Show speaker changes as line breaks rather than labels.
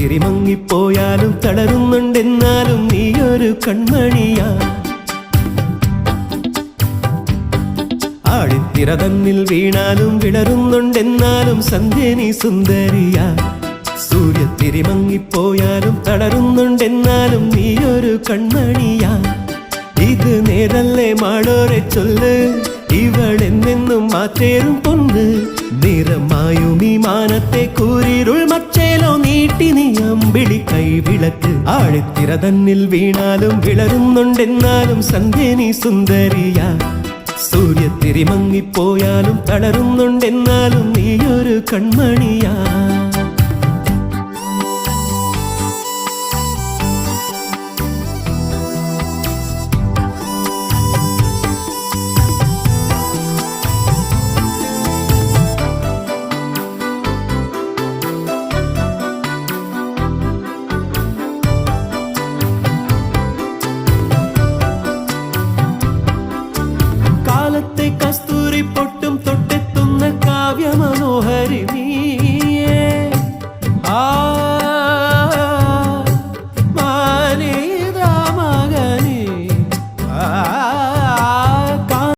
സൂര്യത്തിരിമങ്ങിപ്പോയാലും തളരുന്നുണ്ടെന്നാലും നീയൊരു കൺമണിയാ. ആഴിത്തിര തന്നിൽ വീണാലും വിളരുന്നുണ്ടെന്നാലും സന്ധ്യ നീ സുന്ദരിയാ. സൂര്യത്തിരിമങ്ങിപ്പോയാലും തളരുന്നുണ്ടെന്നാലും നീയൊരു കൺമണിയാ. ഇത് നേരല്ലേ മാളോരെ ചൊല്ല്, ഇവളെന്നെന്നും മാറ്റേറും പൊന്ന്. നിറമായും ഈ മാനത്തെ കൂരിരുൾ മച്ചേലോ നീട്ടി നീ അമ്പിളി കൈവിളക്ക്. ആഴിത്തിര തന്നിൽ വീണാലും വിളരുന്നുണ്ടെന്നാലും സന്ധ്യ നീ സുന്ദരിയാ. സൂര്യത്തിരിമങ്ങിപ്പോയാലും തളരുന്നുണ്ടെന്നാലും നീയൊരു കൺമണിയാ. കാലത്തെ കസ്തൂരി പൊട്ടും തൊട്ടെത്തുന്ന കാവ്യമനോഹരി നീയേ.